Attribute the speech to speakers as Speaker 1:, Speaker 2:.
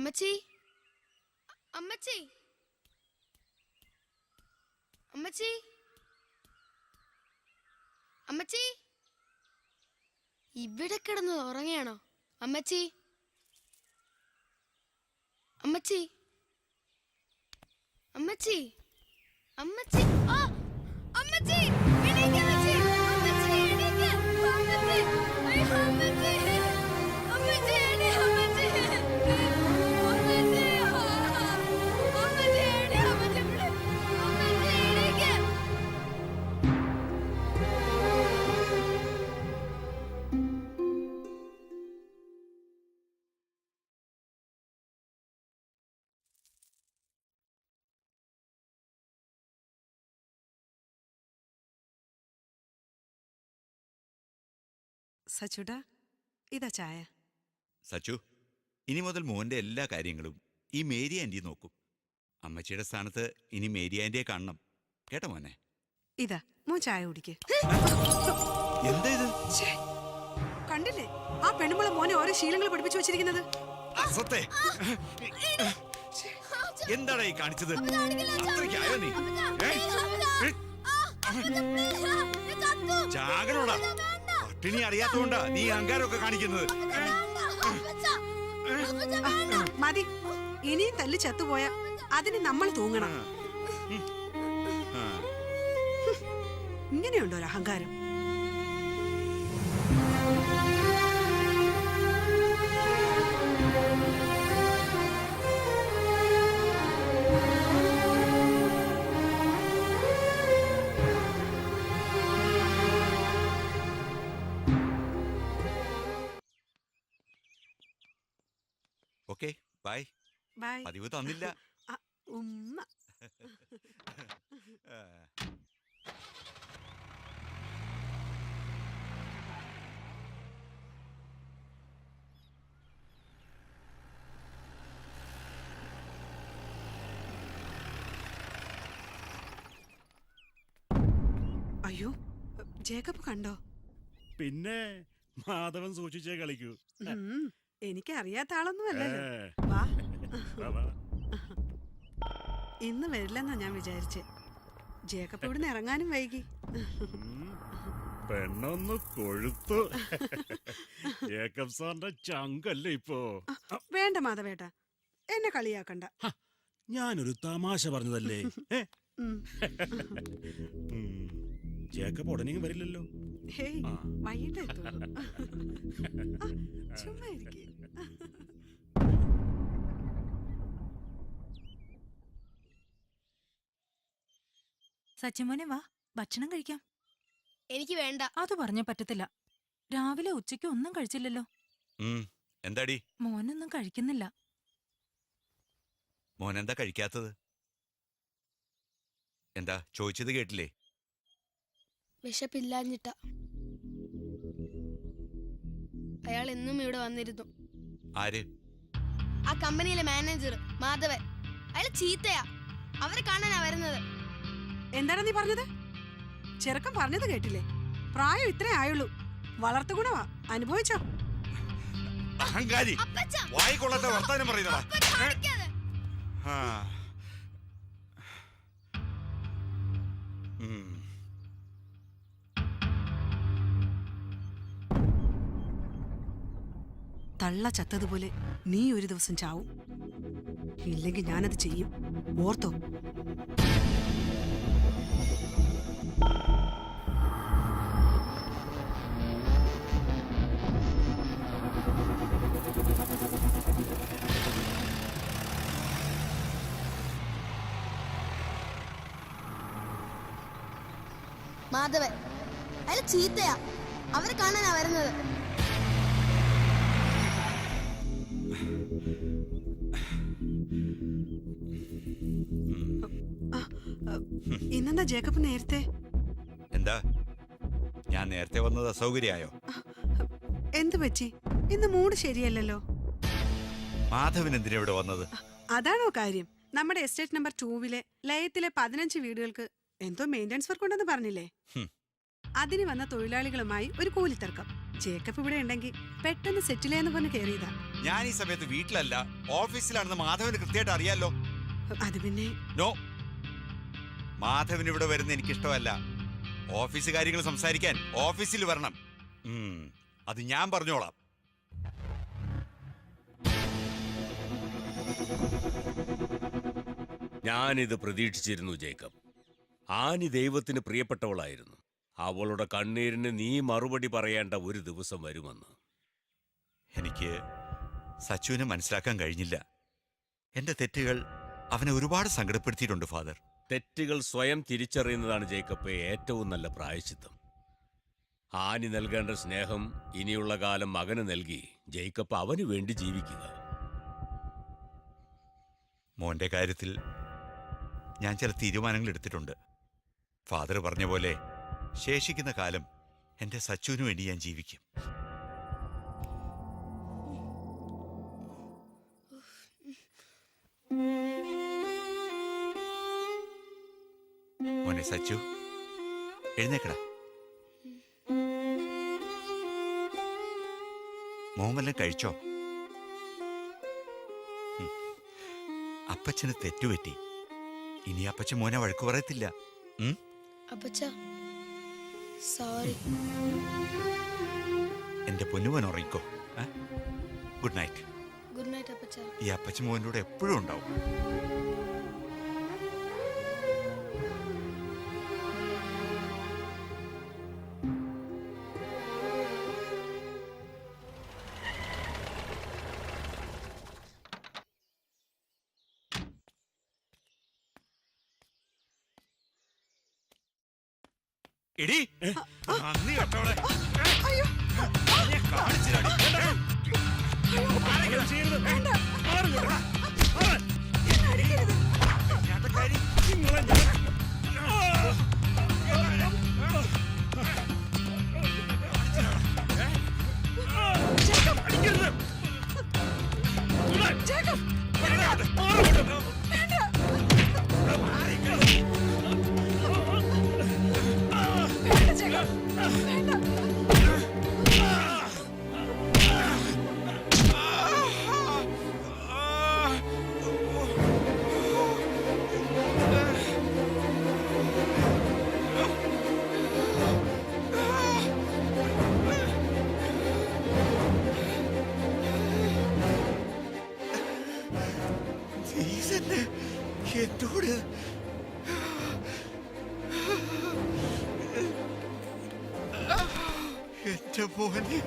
Speaker 1: അമ്മച്ചി, അമ്മച്ചി, അമ്മച്ചി, അമ്മച്ചി, ഇവിടെ കിടന്ന് ഉറങ്ങിയാണോ? അമ്മച്ചി, അമ്മച്ചി, അമ്മച്ചി, അമ്മച്ചി, ആ അമ്മച്ചി, എണീക്ക് അമ്മച്ചി, അമ്മച്ചി എണീക്ക്, അമ്മച്ചി, അയ്യോ അമ്മച്ചി, അമ്മച്ചി എണീ, അമ്മച്ചി, അമ്മച്ചി, അമ്മച്ചി എണീ, അമ്മച്ചി ഇവിടെ, അമ്മച്ചി എണീക്ക്.
Speaker 2: സച്ചുടാ, ഇതാ ചായ.
Speaker 3: സച്ചു, ഇനി മുതൽ മോന്റെ എല്ലാ കാര്യങ്ങളും ഈ മേരി ആന്റി നോക്കും. അമ്മച്ചിയുടെ സ്ഥാനത്ത് ഇനി മേരി ആന്റിയെ കാണണം കേട്ടോ മോനെ.
Speaker 2: ഇതാ മോൻ ചായ കുടിക്ക്.
Speaker 3: എന്താ ഇത്?
Speaker 2: കണ്ടില്ലേ ആ പെണ്ണുമ്പളെ മോനെ ഓരോ ശീലങ്ങൾ പഠിപ്പിച്ചു വെച്ചിരിക്കുന്നത്.
Speaker 3: അസത്തെ എന്താണ് ഈ കാണിച്ചത്? അത്രയ്ക്കായോ നീ? ചാകനോടാ, പട്ടിണി അറിയാത്തോണ്ടാ നീ അഹങ്കാരമൊക്കെ കാണിക്കുന്നത്.
Speaker 2: മതി, ഇനിയും തല്ലി ചത്തുപോയ അതിന് നമ്മൾ തൂങ്ങണം. ഇങ്ങനെയുണ്ടോ ഒരു അഹങ്കാരം?
Speaker 3: Okay, bye.
Speaker 2: ബൈ.
Speaker 3: പതിവ് തന്നില്ല.
Speaker 2: ഉമ്മ. അയ്യോ, ജേക്കബ് കണ്ടോ?
Speaker 4: പിന്നെ മാധവൻ സൂക്ഷിച്ചേ കളിക്കൂ.
Speaker 2: എനിക്ക് അറിയാത്ത ആളൊന്നുമല്ലല്ലോ. വാ. ഇന്ന് വരില്ലെന്നാ ഞാൻ വിചാരിച്ചേ. ജേക്കബ് ഇവിടുന്ന് ഇറങ്ങാനും വൈകി.
Speaker 4: പെണ്ണൊന്ന് കൊഴുത്തു. ജേക്കബ് സാറിന്റെ ചങ്കല്ലേ ഇപ്പോ.
Speaker 2: വേണ്ട മാധവേട്ട, എന്നെ കളിയാക്കണ്ട.
Speaker 4: ഞാനൊരു തമാശ പറഞ്ഞതല്ലേ. ജേക്കബ് ഉടനെയും വരില്ലല്ലോ.
Speaker 2: ഹേയ്, വൈകിട്ട് എത്തുള്ളൂ. ചുമ്മാ ഇരിക്കേ.
Speaker 5: സച്ചിമോനെ വാ, ഭക്ഷണം കഴിക്കാം.
Speaker 1: എനിക്ക് വേണ്ട.
Speaker 5: അത് പറഞ്ഞ പറ്റത്തില്ല. രാവിലെ ഉച്ചയ്ക്ക് ഒന്നും കഴിച്ചില്ലല്ലോ.
Speaker 3: എന്താടി
Speaker 5: മോനൊന്നും കഴിക്കുന്നില്ല.
Speaker 3: മോനെന്താ കഴിക്കാത്തത്? എന്താ ചോദിച്ചത് കേട്ടില്ലേ?
Speaker 1: വിശപ്പില്ലാഞ്ഞിട്ട. അയാൾ എന്നും ഇവിടെ വന്നിരുന്നു.
Speaker 3: ആര്?
Speaker 1: ആ കമ്പനിയിലെ മാനേജർ മാധവൻ. അയാൾ ചീത്തയാ. അവരെ കാണാനാ വരുന്നത്.
Speaker 2: എന്താണ് നീ പറഞ്ഞത്? ചെറുക്കൻ പറഞ്ഞത് കേട്ടില്ലേ? പ്രായം ഇത്രേ ആയുള്ളൂ. വളർത്തു ഗുണവാ. അനുഭവിച്ചോ?
Speaker 3: അഹങ്കാരി, വായിക്കൊള്ളാത്ത വർത്താനം പറയുന്നതാ.
Speaker 2: തള്ള ചത്തതുപോലെ നീ ഒരു ദിവസം ചാവും. ഇല്ലെങ്കിൽ ഞാനത് ചെയ്യും. ഓർത്തോ?
Speaker 1: മാധവൻ. അയാൾ ചീത്തയാ. അവരെ കാണാനാ വരുന്നത്.
Speaker 2: ഇന്നെന്താ ജേക്കബ് നേരത്തെ?
Speaker 3: എന്താ ഞാൻ നേരത്തെ വന്നത് അസൗകര്യായോ?
Speaker 2: എന്തു പറ്റി? ഇന്ന് മൂഡ് ശരിയല്ലല്ലോ.
Speaker 3: മാധവൻ എന്തിനാ ഇവിടെ വന്നത്?
Speaker 2: അതാണോ കാര്യം? നമ്മുടെ എസ്റ്റേറ്റ് നമ്പർ 2 ലയത്തിലെ 15 വീടുകൾക്ക് എന്തോ മെയിൻ്റനൻസ് വർക്ക് ഉണ്ടെന്ന് പറഞ്ഞില്ലേ? അതിന് വന്ന തൊഴിലാളികളുമായി ഒരു കൂലിത്തർക്കം. ജേക്കബ് ഇവിടെ ഉണ്ടെങ്കിൽ പെട്ടെന്ന് സെറ്റിൽ ചെയ്യാന്ന് പറഞ്ഞ് കയറിയതാ.
Speaker 3: ഞാൻ ഈ സമയത്ത് വീട്ടിലല്ല, ഓഫീസിലാണെന്ന് മാധവന് കൃത്യമായിട്ട് അറിയാലോ.
Speaker 2: അത് പിന്നെ
Speaker 3: നോ, മാധവൻ ഇവിടെ വരുന്ന എനിക്കിഷ്ടമല്ല. ഓഫീസ് കാര്യങ്ങൾ സംസാരിക്കാൻ ഓഫീസിൽ വരണം. അത് ഞാൻ പറഞ്ഞോളാം.
Speaker 6: ഞാനിത് പ്രതീക്ഷിച്ചിരുന്നു ജേക്കബ്. ആനി ദൈവത്തിന് പ്രിയപ്പെട്ടവളായിരുന്നു. അവളുടെ കണ്ണീരിന് നീ മറുപടി പറയേണ്ട ഒരു ദിവസം വരുമെന്ന്.
Speaker 3: എനിക്ക് സച്ചുവിനെ മനസ്സിലാക്കാൻ കഴിഞ്ഞില്ല. എന്റെ തെറ്റുകൾ അവനെ ഒരുപാട് സങ്കടപ്പെടുത്തിയിട്ടുണ്ട് ഫാദർ.
Speaker 6: തെറ്റുകൾ സ്വയം തിരിച്ചറിയുന്നതാണ് ജേക്കബ് ഏറ്റവും നല്ല പ്രായശ്ചിത്തം. ആനി നൽകേണ്ട സ്നേഹം ഇനിയുള്ള കാലം മകന് നൽകി ജേക്കബ് അവന് വേണ്ടി ജീവിക്കുക.
Speaker 3: മോന്റെ കാര്യത്തിൽ ഞാൻ ചില തീരുമാനങ്ങൾ എടുത്തിട്ടുണ്ട്. ഫാദർ പറഞ്ഞ പോലെ ശേഷിക്കുന്ന കാലം എന്റെ സച്ചുവിനു വേണ്ടി ഞാൻ ജീവിക്കും. മോനെ സച്ചു, എഴുന്നേക്കടാ. മോമെല്ലാം കഴിച്ചോ? അപ്പച്ചന് തെറ്റുപറ്റി. ഇനി അപ്പച്ചൻ മോനെ വഴക്കു പറയത്തില്ല.
Speaker 1: അപ്പച്ച സോറി.
Speaker 3: എന്റെ പൊന്നുമോൻ ഉറങ്ങിക്കോ. Good night.
Speaker 1: ഗുഡ് നൈറ്റ് അപ്പച്ച.
Speaker 3: ഈ അപ്പച്ചൻ മോൻ്റെ കൂടെ എപ്പോഴും ഉണ്ടാവും. എടി, നന്ദി കേട്ടോളെ. ഞാൻ കാണിച്ചുതരാടി. ഞാനത്തെ കാര്യം എന്നോട് എന്റെ മോനെ